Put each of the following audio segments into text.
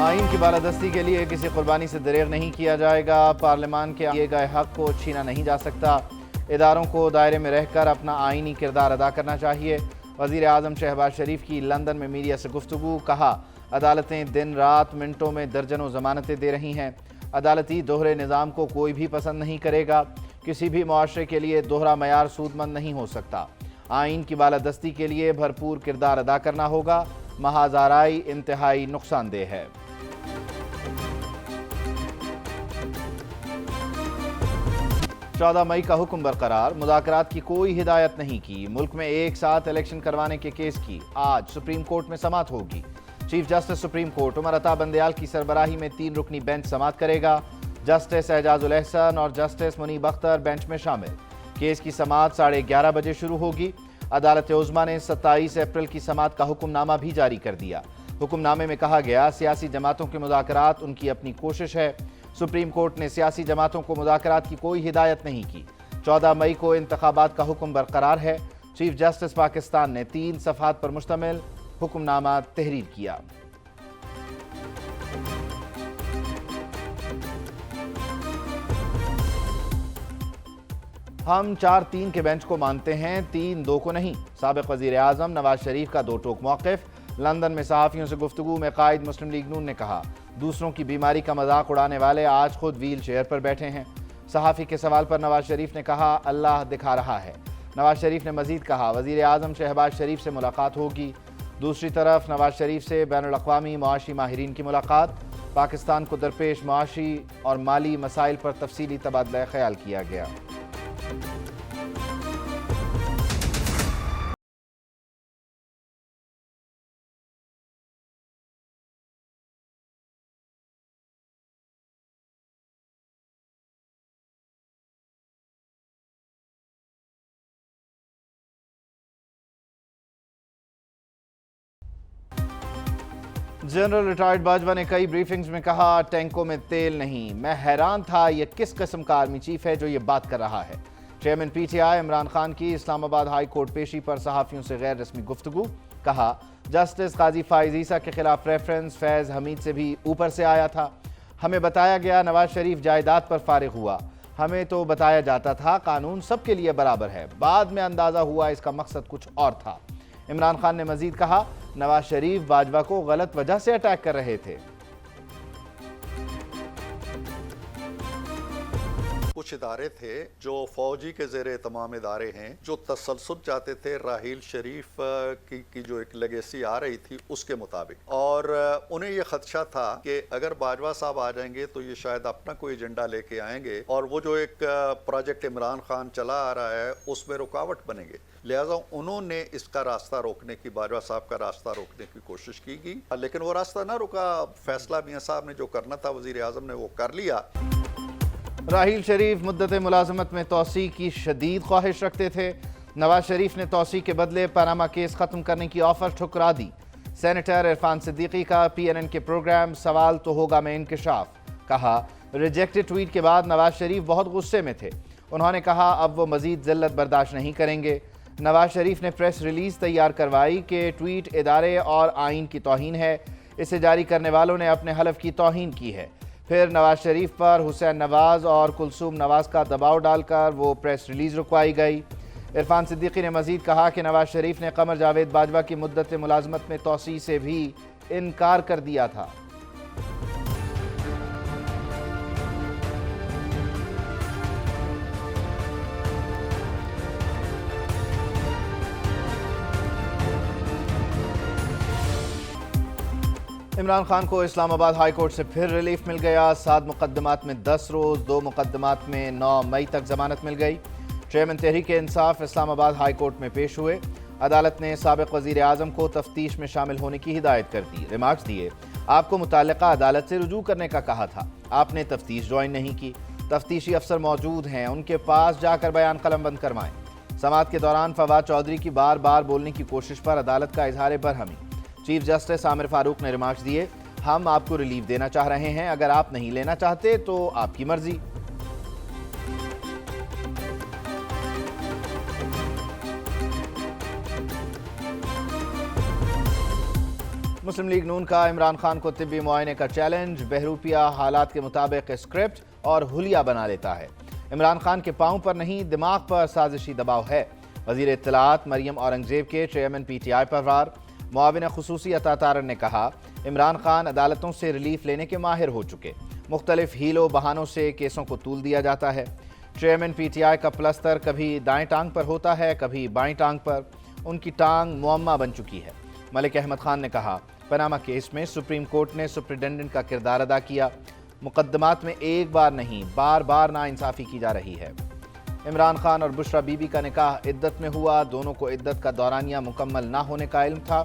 आइन की बालादस्ती के लिए किसी कुर्बानी से दरेग नहीं किया जाएगा। पार्लियामान के दिए गए हक को छीना नहीं जा सकता। इदारों को दायरे में रहकर अपना आइनी किरदार अदा करना चाहिए। वज़ीर आज़म शहबाज शरीफ की लंदन में मीडिया से गुफ्तगू। कहा, अदालतें दिन रात मिनटों में दर्जनों ज़मानतें दे रही हैं। अदालती दोहरे निज़ाम को कोई भी पसंद नहीं करेगा। किसी भी मुआशरे के लिए दोहरा मयार सूदमंद नहीं हो सकता। आइन की बालादस्ती के लिए भरपूर किरदार अदा करना होगा। महाज आराई इंतहाई नुकसानदेह है। चौदह मई का हुक्म बरकरार। मुज़ाकरात की कोई हिदायत नहीं की। मुल्क में एक साथ इलेक्शन करवाने के केस की आज सुप्रीम कोर्ट में समाअत होगी। Chief justice supreme court Umar Ata Bandial की सरबराही में 3 रुकनी बेंच समाअत करेगा। जस्टिस एजाजुल एहसन और जस्टिस मुनीब अख्तर बेंच में शामिल। केस की समाअत 11:30 बजे शुरू होगी। अदालत उज़्मा ने 27 अप्रैल की समाअत का हुक्मनामा भी जारी कर दिया। हुक्मनामे में कहा गया, सियासी जमातों के मुज़ाकरात उनकी अपनी कोशिश है। सुप्रीम कोर्ट ने सियासी जमातों को मुज़ाकरात की कोई हिदायत नहीं की। 14 मई को इंतखाबात का हुक्म बरकरार है। चीफ जस्टिस पाकिस्तान ने 3 सफ़हात पर मुश्तमिल हुक्मनामा तहरीर किया। हम 4-3 के बेंच को मानते हैं, 3-2 को नहीं। साबिक़ वज़ीर आज़म नवाज शरीफ का दो टोक मौक़िफ़। लंदन में सहाफ़ियों से गुफ्तगू में कायद मुस्लिम लीग नून ने कहा, दूसरों की बीमारी का मजाक उड़ाने वाले आज खुद व्हील चेयर पर बैठे हैं। सहाफ़ी के सवाल पर नवाज शरीफ ने कहा, अल्लाह दिखा रहा है। नवाज शरीफ ने मज़ीद कहा, वज़ीर आज़म शहबाज शरीफ से मुलाकात होगी। दूसरी तरफ नवाज शरीफ से बैनुल अक़वामी मुआशी माहिरीन की मुलाकात। पाकिस्तान को दरपेश मुआशी और माली मसाइल पर तफसीली तबादला ख्याल किया गया। जनरल रिटायर्ड बाजवा ने कई ब्रीफिंग्स में कहा, टैंकों में तेल नहीं। मैं हैरान था, ये किस किस्म का आर्मी चीफ है जो ये बात कर रहा है। चेयरमैन पीटीआई इमरान खान की इस्लामाबाद हाई कोर्ट पेशी पर सहाफ़ियों से गैर रस्मी गुफ्तगू। कहा, जस्टिस काजी फाइज ईसा के खिलाफ रेफरेंस फैज़ हमीद से भी ऊपर से आया था। हमें बताया गया नवाज शरीफ जायदाद पर फारिग हुआ। हमें तो बताया जाता था कानून सबके लिए बराबर है। बाद में अंदाज़ा हुआ इसका मकसद कुछ और था। इमरान खान ने मजीद कहा, नवाज शरीफ बाजवा को गलत वजह से अटैक कर रहे थे। कुछ इदारे थे जो फौजी के ज़ेरे तमाम इदारे हैं, जो तसलसल चाहते थे राहील शरीफ की जो एक लेगेसी आ रही थी उसके मुताबिक, और उन्हें ये खदशा था कि अगर बाजवा साहब आ जाएंगे तो ये शायद अपना कोई एजेंडा लेके आएंगे और वो जो एक प्रोजेक्ट इमरान खान चला आ रहा है उसमें रुकावट बनेंगे। लिहाजा उन्होंने इसका रास्ता रोकने की, बाजवा साहब का रास्ता रोकने की कोशिश की गई, लेकिन वो रास्ता ना रुका। फैसला मियां साहब ने जो करना था वज़ीर आज़म ने वो कर लिया। राहील शरीफ मुद्दत मुलाजमत में तोसी की शदीद ख्वाहिश रखते थे। नवाज शरीफ ने तोसी के बदले पनामा केस ख़त्म करने की ऑफर ठुकरा दी। सेनेटर इरफान सिद्दीकी का PNN के प्रोग्राम सवाल तो होगा में इंकशाफ। कहा, रिजेक्टेड ट्वीट के बाद नवाज शरीफ बहुत गुस्से में थे। उन्होंने कहा, अब वो मजीद जिल्लत बर्दाश्त नहीं करेंगे। नवाज शरीफ ने प्रेस रिलीज तैयार करवाई कि ट्वीट इदारे और आइन की तौहीन है। इसे जारी करने वालों ने अपने हलफ की तौहीन की है। फिर नवाज शरीफ पर हुसैन नवाज और कुलसूम नवाज का दबाव डालकर वो प्रेस रिलीज रुकवाई गई। इरफान सिद्दीकी ने मजीद कहा कि नवाज शरीफ ने कमर जावेद बाजवा की मुद्दत मुलाजमत में तोसी से भी इनकार कर दिया था। इमरान खान को इस्लामाबाद हाई कोर्ट से फिर रिलीफ मिल गया। 7 मुकदमात में 10 रोज़, 2 मुकदमात में 9 मई तक जमानत मिल गई। Chairman Tehreek Insaf Islamabad high court में पेश हुए। अदालत ने साबिक़ वज़ीर आज़म को तफ्तीश में शामिल होने की हिदायत कर दी। रिमार्क्स दिए, आपको मुताल्लिक़ा अदालत से रुजू करने का कहा था, आपने तफ्तीश ज्वाइन नहीं की। तफ्तीशी अफसर मौजूद हैं, उनके पास जाकर बयान कलम बंद करवाएं। समाअत के दौरान फवाद चौधरी की बार बार बोलने की कोशिश पर अदालत का इजहार बरहमी। चीफ जस्टिस आमिर फारूक ने रिमार्क्स दिए, हम आपको रिलीफ देना चाह रहे हैं, अगर आप नहीं लेना चाहते तो आपकी मर्जी। مسلم لیگ نون کا عمران خان کو طبی معائنے کا چیلنج، بہروپیہ حالات کے مطابق اسکرپٹ اور حلیہ بنا لیتا ہے۔ عمران خان کے پاؤں پر نہیں دماغ پر سازشی دباؤ ہے۔ وزیر اطلاعات مریم اورنگزیب کے چیئرمین پی ٹی آئی پر وار۔ معاون خصوصی عطا تارڑ نے کہا عمران خان عدالتوں سے ریلیف لینے کے ماہر ہو چکے، مختلف ہیلوں بہانوں سے کیسوں کو طول دیا جاتا ہے۔ چیئرمین پی ٹی آئی کا پلستر کبھی دائیں ٹانگ پر ہوتا ہے، کبھی بائیں ٹانگ پر، ان کی ٹانگ معمہ بن چکی ہے۔ ملک احمد خان نے کہا پاناما کیس میں سپریم کورٹ نے سپرنٹینڈنٹ کا کردار ادا کیا، مقدمات میں ایک بار نہیں بار بار ناانصافی کی جا رہی ہے۔ عمران خان اور بشرا بی بی کا نکاح عدت میں ہوا، دونوں کو عدت کا دورانیہ مکمل نہ ہونے کا علم تھا۔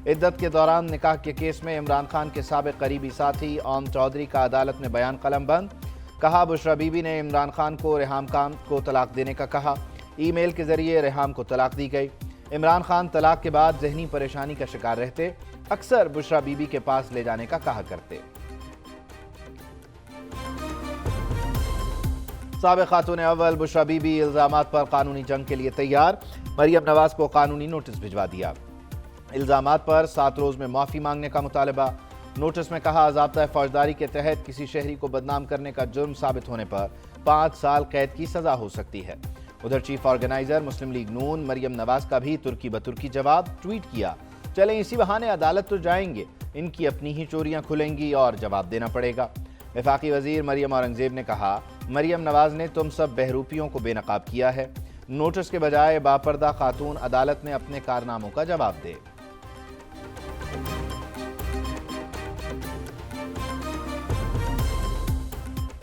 عدت کے دوران نکاح کے کیس میں عمران خان کے سابق قریبی ساتھی اوم چودھری کا عدالت میں بیان قلم بند۔ کہا بشرا بی بی نے عمران خان کو ریحام خان کو طلاق دینے کا کہا، ای میل کے ذریعے ریحام کو طلاق دی گئی۔ عمران خان طلاق کے بعد ذہنی پریشانی کا شکار رہتے، اکثر بشرا بی بی کے پاس لے جانے کا کہا کرتے۔ سابق خاتون اول بشرا بی بی الزامات پر قانونی جنگ کے لیے تیار، مریم نواز کو قانونی نوٹس بھجوا دیا۔ الزامات پر 7 روز میں معافی مانگنے کا مطالبہ۔ نوٹس میں کہا ضابطہ فوجداری کے تحت کسی شہری کو بدنام کرنے کا جرم ثابت ہونے پر 5 سال قید کی سزا ہو سکتی ہے۔ ادھر چیف آرگنائزر مسلم لیگ نون مریم نواز کا بھی ترکی بترکی جواب ٹویٹ کیا، چلیں اسی بہانے عدالت تو جائیں گے، ان کی اپنی ہی چوریاں کھلیں گی اور جواب دینا پڑے گا۔ وفاقی وزیر مریم اورنگزیب نے کہا مریم نواز نے تم سب بہروپیوں کو بے نقاب کیا ہے، نوٹس کے بجائے باپردہ خاتون عدالت میں اپنے کارناموں کا جواب دے۔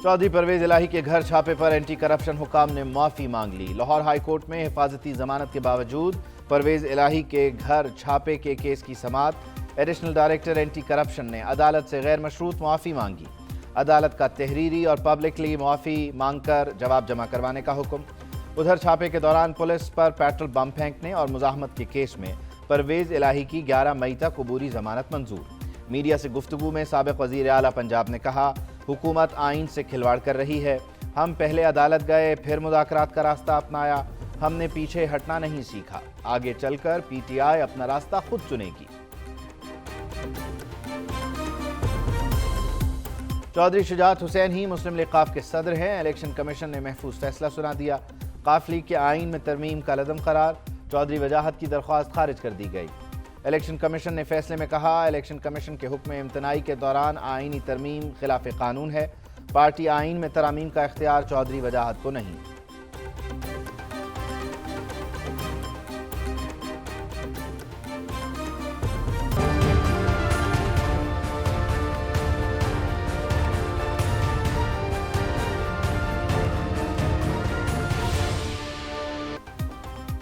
چودھری پرویز الہی کے گھر چھاپے پر اینٹی کرپشن حکام نے معافی مانگ لی۔ لاہور ہائی کورٹ میں حفاظتی ضمانت کے باوجود پرویز الہی کے گھر چھاپے کے کیس کی سماعت ایڈیشنل ڈائریکٹر اینٹی کرپشن نے عدالت سے غیر مشروط معافی مانگی۔ عدالت کا تحریری اور پبلکلی معافی مانگ کر جواب جمع کروانے کا حکم۔ ادھر چھاپے کے دوران پولیس پر پیٹرول بم پھینکنے اور مزاحمت کے کیس میں پرویز الہی کی 11 مئی تک عبوری ضمانت منظور۔ میڈیا سے گفتگو میں سابق وزیر اعلیٰ پنجاب نے کہا حکومت آئین سے کھلواڑ کر رہی ہے، ہم پہلے عدالت گئے پھر مذاکرات کا راستہ اپنایا، ہم نے پیچھے ہٹنا نہیں سیکھا، آگے چل کر پی ٹی آئی اپنا راستہ خود چنے گی۔ چودھری شجاعت حسین ہی مسلم لیگ ق کے صدر ہیں، الیکشن کمیشن نے محفوظ فیصلہ سنا دیا۔ ق لیگ کے آئین میں ترمیم کا لدم قرار، چودھری وجاہت کی درخواست خارج کر دی گئی۔ الیکشن کمیشن نے فیصلے میں کہا الیکشن کمیشن کے حکم امتناعی کے دوران آئینی ترمیم خلاف قانون ہے، پارٹی آئین میں ترامیم کا اختیار چودھری وجاہت کو نہیں۔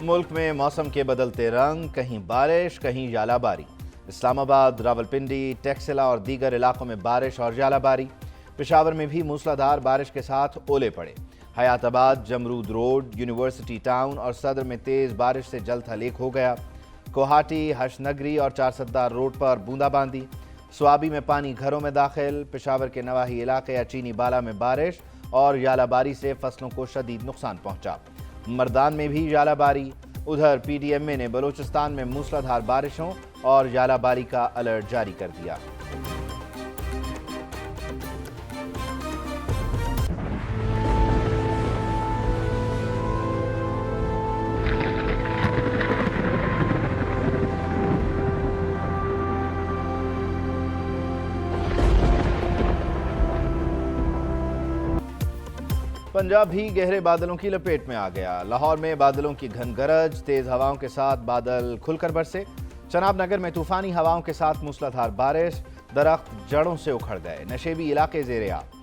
ملک میں موسم کے بدلتے رنگ، کہیں بارش کہیں ژالہ باری۔ اسلام آباد، راولپنڈی، ٹیکسلا اور دیگر علاقوں میں بارش اور ژالہ باری۔ پشاور میں بھی موسلادھار بارش کے ساتھ اولے پڑے۔ حیات آباد، جمرود روڈ، یونیورسٹی ٹاؤن اور صدر میں تیز بارش سے جل تھل ہو گیا۔ کوہاٹی، ہرش نگری اور چار ستار روڈ پر بوندا باندی۔ سوابی میں پانی گھروں میں داخل۔ پشاور کے نواحی علاقے اچینی بالا میں بارش اور ژالہ باری سے فصلوں کو شدید نقصان پہنچا۔ مردان میں بھی ژالہ باری۔ ادھر پی ڈی ایم اے نے بلوچستان میں موسلادھار بارشوں اور ژالہ باری کا الرٹ جاری کر دیا۔ پنجاب بھی گہرے بادلوں کی لپیٹ میں آ گیا۔ لاہور میں بادلوں کی گھن گرج، تیز ہواؤں کے ساتھ بادل کھل کر برسے۔ چناب نگر میں طوفانی ہواؤں کے ساتھ موسلادھار بارش، درخت جڑوں سے اکھڑ گئے، نشیبی علاقے زیر آب۔